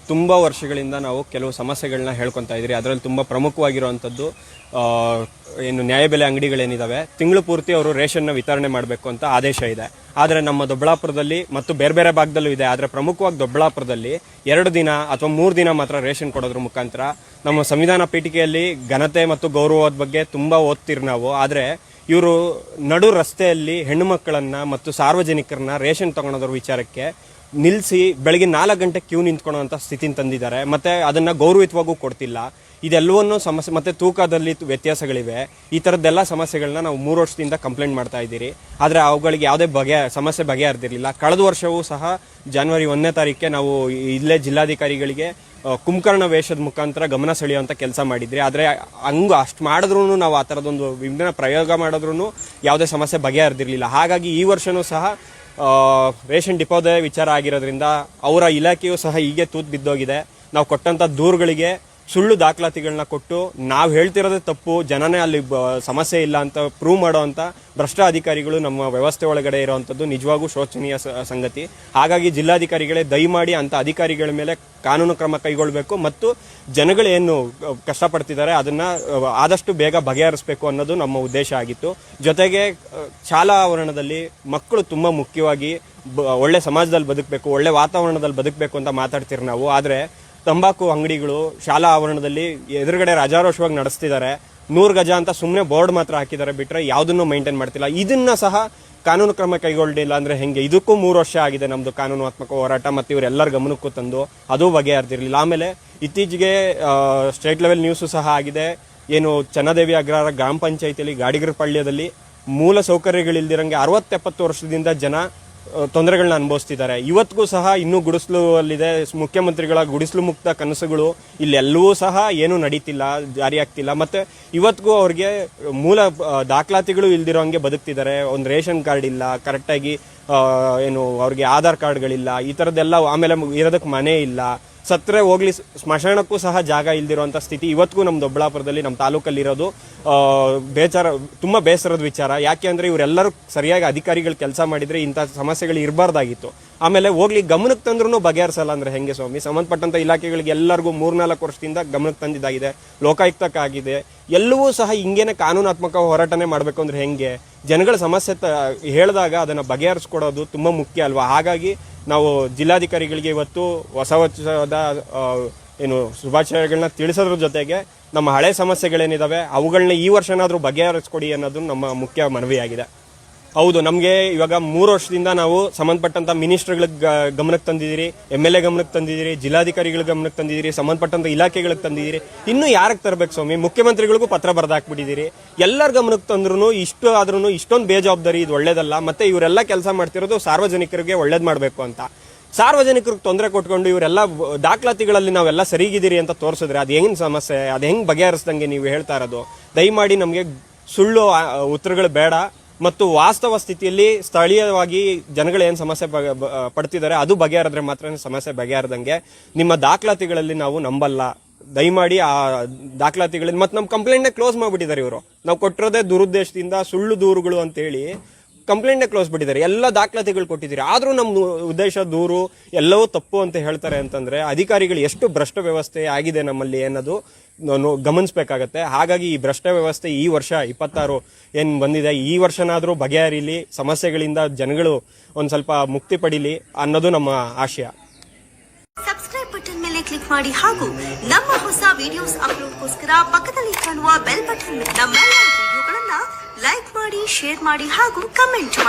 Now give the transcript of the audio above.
ತುಂಬ ವರ್ಷಗಳಿಂದ ನಾವು ಕೆಲವು ಸಮಸ್ಯೆಗಳನ್ನ ಹೇಳ್ಕೊತಾ ಇದ್ರಿ. ಅದರಲ್ಲಿ ತುಂಬ ಪ್ರಮುಖವಾಗಿರುವಂಥದ್ದು ಏನು ನ್ಯಾಯಬೆಲೆ ಅಂಗಡಿಗಳೇನಿದ್ದಾವೆ, ತಿಂಗಳು ಪೂರ್ತಿ ಅವರು ರೇಷನ್ನ ವಿತರಣೆ ಮಾಡಬೇಕು ಅಂತ ಆದೇಶ ಇದೆ. ಆದರೆ ನಮ್ಮ ದೊಡ್ಡಬಳ್ಳಾಪುರದಲ್ಲಿ ಮತ್ತು ಬೇರೆ ಬೇರೆ ಭಾಗದಲ್ಲೂ ಇದೆ. ಆದರೆ ಪ್ರಮುಖವಾಗಿ ದೊಡ್ಡಬಳ್ಳಾಪುರದಲ್ಲಿ 2 ದಿನ ಅಥವಾ 3 ದಿನ ಮಾತ್ರ ರೇಷನ್ ಕೊಡೋದ್ರ ಮುಖಾಂತರ ನಮ್ಮ ಸಂವಿಧಾನ ಪೀಠಿಕೆಯಲ್ಲಿ ಘನತೆ ಮತ್ತು ಗೌರವದ ಬಗ್ಗೆ ತುಂಬ ಓದ್ತಿರು ನಾವು. ಆದರೆ ಇವರು ನಡು ರಸ್ತೆಯಲ್ಲಿ ಹೆಣ್ಣು ಮಕ್ಕಳನ್ನ ಮತ್ತು ಸಾರ್ವಜನಿಕರನ್ನ ರೇಷನ್ ತಗೊಳೋದ್ರ ವಿಚಾರಕ್ಕೆ ನಿಲ್ಲಿಸಿ ಬೆಳಗ್ಗೆ 4 ಗಂಟೆ ಕ್ಯೂ ನಿಂತ್ಕೊಳ್ಳೋಂಥ ಸ್ಥಿತಿನ ತಂದಿದ್ದಾರೆ. ಮತ್ತೆ ಅದನ್ನ ಗೌರವಯುತವಾಗೂ ಕೊಡ್ತಿಲ್ಲ. ಇದೆಲ್ಲವನ್ನೂ ಸಮಸ್ಯೆ, ಮತ್ತೆ ತೂಕದಲ್ಲಿ ವ್ಯತ್ಯಾಸಗಳಿವೆ. ಈ ಥರದ್ದೆಲ್ಲ ಸಮಸ್ಯೆಗಳನ್ನ ನಾವು 3 ವರ್ಷದಿಂದ ಕಂಪ್ಲೇಂಟ್ ಮಾಡ್ತಾ ಇದ್ದೀರಿ. ಆದರೆ ಅವುಗಳಿಗೆ ಯಾವುದೇ ಸಮಸ್ಯೆ ಬಗೆಹರಿದಿರಲಿಲ್ಲ. ಕಳೆದ ವರ್ಷವೂ ಸಹ ಜನವರಿ 1ನೇ ತಾರೀಕಿಗೆ ನಾವು ಇಲ್ಲೇ ಜಿಲ್ಲಾಧಿಕಾರಿಗಳಿಗೆ ಕುಂಭಕರ್ಣ ವೇಷದ ಮುಖಾಂತರ ಗಮನ ಸೆಳೆಯುವಂಥ ಕೆಲಸ ಮಾಡಿದ್ರಿ. ಆದರೆ ಅಷ್ಟು ಮಾಡಿದ್ರೂ ನಾವು ಆ ಥರದೊಂದು ವಿಭಿನ್ನ ಪ್ರಯೋಗ ಮಾಡಿದ್ರೂ ಯಾವುದೇ ಸಮಸ್ಯೆ ಬಗೆಹರಿದಿರಲಿಲ್ಲ. ಹಾಗಾಗಿ ಈ ವರ್ಷವೂ ಸಹ ರೇಷನ್ ಡಿಪೋದೇ ವಿಚಾರ ಆಗಿರೋದ್ರಿಂದ ಅವರ ಇಲಾಖೆಯೂ ಸಹ ಹೀಗೆ ತೂತು ಬಿದ್ದೋಗಿದೆ. ನಾವು ಕೊಟ್ಟಂಥ ದೂರುಗಳಿಗೆ ಸುಳ್ಳು ದಾಖಲಾತಿಗಳನ್ನ ಕೊಟ್ಟು ನಾವು ಹೇಳ್ತಿರೋದೇ ತಪ್ಪು, ಜನನೇ ಅಲ್ಲಿ ಸಮಸ್ಯೆ ಇಲ್ಲ ಅಂತ ಪ್ರೂವ್ ಮಾಡೋವಂಥ ಭ್ರಷ್ಟ ಅಧಿಕಾರಿಗಳು ನಮ್ಮ ವ್ಯವಸ್ಥೆ ಒಳಗಡೆ ಇರುವಂಥದ್ದು ನಿಜವಾಗೂ ಶೋಚನೀಯ ಸಂಗತಿ. ಹಾಗಾಗಿ ಜಿಲ್ಲಾಧಿಕಾರಿಗಳೇ ದಯಮಾಡಿ ಅಂಥ ಅಧಿಕಾರಿಗಳ ಮೇಲೆ ಕಾನೂನು ಕ್ರಮ ಕೈಗೊಳ್ಳಬೇಕು ಮತ್ತು ಜನಗಳೇನು ಕಷ್ಟಪಡ್ತಿದ್ದಾರೆ ಅದನ್ನು ಆದಷ್ಟು ಬೇಗ ಬಗೆಹರಿಸಬೇಕು ಅನ್ನೋದು ನಮ್ಮ ಉದ್ದೇಶ ಆಗಿತ್ತು. ಜೊತೆಗೆ ಶಾಲಾ ಆವರಣದಲ್ಲಿ ಮಕ್ಕಳು ತುಂಬ ಮುಖ್ಯವಾಗಿ ಒಳ್ಳೆ ಸಮಾಜದಲ್ಲಿ ಬದುಕಬೇಕು, ಒಳ್ಳೆ ವಾತಾವರಣದಲ್ಲಿ ಬದುಕಬೇಕು ಅಂತ ಮಾತಾಡ್ತೀರಿ ನಾವು. ಆದರೆ ತಂಬಾಕು ಅಂಗಡಿಗಳು ಶಾಲಾ ಆವರಣದಲ್ಲಿ ಎದುರುಗಡೆ ರಾಜಾರೋಷವಾಗಿ ನಡೆಸ್ತಿದ್ದಾರೆ. 100 ಗಜ ಅಂತ ಸುಮ್ಮನೆ ಬೋರ್ಡ್ ಮಾತ್ರ ಹಾಕಿದ್ದಾರೆ, ಬಿಟ್ಟರೆ ಯಾವುದನ್ನು ಮೈಂಟೈನ್ ಮಾಡ್ತಿಲ್ಲ. ಇದನ್ನ ಸಹ ಕಾನೂನು ಕ್ರಮ ಕೈಗೊಳ್ಳಿಲ್ಲ ಅಂದರೆ ಹೆಂಗೆ? ಇದಕ್ಕೂ 3 ವರ್ಷ ಆಗಿದೆ ನಮ್ಮದು ಕಾನೂನಾತ್ಮಕ ಹೋರಾಟ, ಮತ್ತು ಇವರೆಲ್ಲರ ಗಮನಕ್ಕೂ ತಂದು ಅದು ಬಗೆಹರಿದಿರಲಿಲ್ಲ. ಆಮೇಲೆ ಇತ್ತೀಚೆಗೆ ಸ್ಟೇಟ್ ಲೆವೆಲ್ ನ್ಯೂಸು ಸಹ ಆಗಿದೆ. ಏನು ಚನ್ನದೇವಿ ಅಗ್ರಹಾರ ಗ್ರಾಮ ಪಂಚಾಯಿತಿಯಲ್ಲಿ ಗಾಡಿಗರ ಪಾಳ್ಯದಲ್ಲಿ ಮೂಲ ಸೌಕರ್ಯಗಳಿಲ್ದಿರಂಗೆ 60-70 ವರ್ಷದಿಂದ ಜನ ತೊಂದರೆಗಳನ್ನ ಅನುಭವಿಸ್ತಿದ್ದಾರೆ. ಇವತ್ತಿಗೂ ಸಹ ಇನ್ನೂ ಗುಡಿಸಲು ಅಲ್ಲಿದೆ. ಮುಖ್ಯಮಂತ್ರಿಗಳ ಗುಡಿಸಲು ಮುಕ್ತ ಕನಸುಗಳು ಇಲ್ಲೆಲ್ಲವೂ ಸಹ ಏನೂ ನಡೀತಿಲ್ಲ, ಜಾರಿ ಆಗ್ತಿಲ್ಲ. ಮತ್ತೆ ಇವತ್ತಿಗೂ ಅವ್ರಿಗೆ ಮೂಲ ದಾಖಲಾತಿಗಳು ಇಲ್ದಿರೋ ಹಂಗೆ ಬದುಕ್ತಿದ್ದಾರೆ. ಒಂದು ರೇಷನ್ ಕಾರ್ಡ್ ಇಲ್ಲ, ಕರೆಕ್ಟಾಗಿ ಏನು ಅವ್ರಿಗೆ ಆಧಾರ್ ಕಾರ್ಡ್ಗಳಿಲ್ಲ, ಈ ಥರದ್ದೆಲ್ಲ. ಆಮೇಲೆ ಇರೋದಕ್ಕೆ ಮನೆ ಇಲ್ಲ, ಸತ್ತರೆ ಹೋಗ್ಲಿ ಸ್ಮಶಾನಕ್ಕೂ ಸಹ ಜಾಗ ಇಲ್ದಿರುವಂಥ ಸ್ಥಿತಿ ಇವತ್ತಿಗೂ ನಮ್ಮ ದೊಡ್ಡಬಳ್ಳಾಪುರದಲ್ಲಿ ನಮ್ಮ ತಾಲೂಕಲ್ಲಿ ಇರೋದು ತುಂಬ ಬೇಸರದ ವಿಚಾರ. ಯಾಕೆ ಅಂದರೆ ಇವರೆಲ್ಲರೂ ಸರಿಯಾಗಿ ಅಧಿಕಾರಿಗಳು ಕೆಲಸ ಮಾಡಿದರೆ ಇಂಥ ಸಮಸ್ಯೆಗಳು ಇರಬಾರ್ದಾಗಿತ್ತು. ಆಮೇಲೆ ಹೋಗ್ಲಿ ಗಮನಕ್ಕೆ ತಂದ್ರೂ ಬಗೆಹರಿಸಲ್ಲ ಅಂದರೆ ಹೆಂಗೆ ಸ್ವಾಮಿ? ಸಂಬಂಧಪಟ್ಟಂಥ ಇಲಾಖೆಗಳಿಗೆ ಎಲ್ಲರಿಗೂ 3-4 ವರ್ಷದಿಂದ ಗಮನಕ್ಕೆ ತಂದಿದ್ದಾಗಿದೆ, ಲೋಕಾಯುಕ್ತಕ್ಕಾಗಿದೆ. ಎಲ್ಲವೂ ಸಹ ಹಿಂಗೇನೆ ಕಾನೂನಾತ್ಮಕ ಹೋರಾಟನೇ ಮಾಡಬೇಕು ಅಂದರೆ ಹೆಂಗೆ? ಜನಗಳ ಸಮಸ್ಯೆ ಹೇಳಿದಾಗ ಅದನ್ನು ಬಗೆಹರಿಸ್ಕೊಡೋದು ತುಂಬ ಮುಖ್ಯ ಅಲ್ವಾ? ಹಾಗಾಗಿ ನಾವು ಜಿಲ್ಲಾಧಿಕಾರಿಗಳಿಗೆ ಇವತ್ತು ಹೊಸ ವರ್ಷದ ಏನು ಶುಭಾಶಯಗಳನ್ನ ತಿಳಿಸೋದ್ರ ಜೊತೆಗೆ ನಮ್ಮ ಹಳೆ ಸಮಸ್ಯೆಗಳೇನಿದಾವೆ ಅವುಗಳನ್ನ ಈ ವರ್ಷನಾದರೂ ಬಗೆಹರಿಸ್ಕೊಡಿ ಅನ್ನೋದು ನಮ್ಮ ಮುಖ್ಯ ಮನವಿಯಾಗಿದೆ. ಹೌದು, ನಮಗೆ ಇವಾಗ 3 ವರ್ಷದಿಂದ ನಾವು ಸಂಬಂಧಪಟ್ಟಂತ ಮಿನಿಸ್ಟರ್ಗಳಿಗೆ ಗಮನಕ್ಕೆ ತಂದಿದ್ದೀರಿ, MLA ಗಮನಕ್ಕೆ ತಂದಿದ್ದೀರಿ, ಜಿಲ್ಲಾಧಿಕಾರಿಗಳ ಗಮನಕ್ಕೆ ತಂದಿದ್ದೀರಿ, ಸಂಬಂಧಪಟ್ಟಂತ ಇಲಾಖೆಗಳಿಗೆ ತಂದಿದ್ದೀರಿ. ಇನ್ನೂ ಯಾರಿಗೆ ತರಬೇಕು ಸ್ವಾಮಿ? ಮುಖ್ಯಮಂತ್ರಿಗಳಿಗೂ ಪತ್ರ ಬರೆದಾಕ್ಬಿಟ್ಟಿದ್ದೀರಿ. ಎಲ್ಲರ ಗಮನಕ್ಕೆ ತಂದ್ರೂ ಇಷ್ಟು ಆದ್ರೂ ಇಷ್ಟೊಂದು ಬೇಜವಾಬ್ದಾರಿ, ಇದು ಒಳ್ಳೇದಲ್ಲ. ಮತ್ತೆ ಇವರೆಲ್ಲ ಕೆಲಸ ಮಾಡ್ತಿರೋದು ಸಾರ್ವಜನಿಕರಿಗೆ ಒಳ್ಳೇದು ಮಾಡಬೇಕು ಅಂತ. ಸಾರ್ವಜನಿಕರಿಗೆ ತೊಂದರೆ ಕೊಟ್ಕೊಂಡು ಇವರೆಲ್ಲ ದಾಖಲಾತಿಗಳಲ್ಲಿ ನಾವೆಲ್ಲ ಸರಿಗಿದ್ದೀರಿ ಅಂತ ತೋರಿಸಿದ್ರೆ ಅದು ಹೆಂಗ್ ಸಮಸ್ಯೆ? ಅದು ಹೆಂಗ್ ಬಗೆಹರಿಸ್ದಂಗೆ ನೀವು ಹೇಳ್ತಾ ಇರೋದು? ದಯಮಾಡಿ ನಮಗೆ ಸುಳ್ಳು ಉತ್ತರಗಳು ಬೇಡ ಮತ್ತು ವಾಸ್ತವ ಸ್ಥಿತಿಯಲ್ಲಿ ಸ್ಥಳೀಯವಾಗಿ ಜನಗಳು ಏನು ಸಮಸ್ಯೆ ಪಡ್ತಿದ್ದಾರೆ ಅದು ಬಗೆಹರಿದ್ರೆ ಮಾತ್ರ ಸಮಸ್ಯೆ ಬಗೆಹರಿದಂಗೆ. ನಿಮ್ಮ ದಾಖಲಾತಿಗಳಲ್ಲಿ ನಾವು ನಂಬಲ್ಲ. ದಯಮಾಡಿ ಆ ದಾಖಲಾತಿಗಳಲ್ಲಿ ಮತ್ತೆ ನಮ್ಮ ಕಂಪ್ಲೇಂಟ್ನೇ ಕ್ಲೋಸ್ ಮಾಡಿಬಿಟ್ಟಿದ್ದಾರೆ ಇವರು. ನಾವು ಕೊಟ್ಟಿರೋದೇ ದುರುದ್ದೇಶದಿಂದ ಸುಳ್ಳು ದೂರುಗಳು ಅಂತೇಳಿ ಕಂಪ್ಲೇಂಟ್ನೇ ಕ್ಲೋಸ್ ಬಿಟ್ಟಿದ್ದಾರೆ. ಎಲ್ಲ ದಾಖಲಾತಿಗಳು ಕೊಟ್ಟಿದ್ದೀರಿ, ಆದರೂ ನಮ್ಮ ಉದ್ದೇಶ ದೂರು ಎಲ್ಲವೂ ತಪ್ಪು ಅಂತ ಹೇಳ್ತಾರೆ ಅಂತಂದ್ರೆ ಅಧಿಕಾರಿಗಳು ಎಷ್ಟು ಭ್ರಷ್ಟ ವ್ಯವಸ್ಥೆ ಆಗಿದೆ ನಮ್ಮಲ್ಲಿ ಅನ್ನೋದು ಗಮನಿಸಬೇಕಾಗತ್ತೆ. ಹಾಗಾಗಿ ಈ ಭ್ರಷ್ಟ ವ್ಯವಸ್ಥೆ ಈ ವರ್ಷ 26 ಏನು ಬಂದಿದೆ, ಈ ವರ್ಷನಾದರೂ ಬಗೆಹರಿಲಿ, ಸಮಸ್ಯೆಗಳಿಂದ ಜನಗಳು ಒಂದು ಸ್ವಲ್ಪ ಮುಕ್ತಿ ಪಡೀಲಿ ಅನ್ನೋದು ನಮ್ಮ ಆಶಯ. ಸಬ್ಸ್ಕ್ರೈಬ್ ಬಟನ್ ಮೇಲೆ ಕ್ಲಿಕ್ ಮಾಡಿ ಹಾಗೂ ನಮ್ಮ ಹೊಸ ವಿಡಿಯೋಸ್ ಅಪ್ಲೋಡ್ಗೋಸ್ಕರ ಪಕ್ಕದಲ್ಲಿ ಕಾಣುವ ಬೆಲ್ ಬಟನ್ ನಮ್ಮೆಲ್ಲ ವಿಡಿಯೋಗಳನ್ನ ಲೈಕ್ ಮಾಡಿ, ಶೇರ್ ಮಾಡಿ ಹಾಗೂ ಕಮೆಂಟ್ ಮಾಡಿ.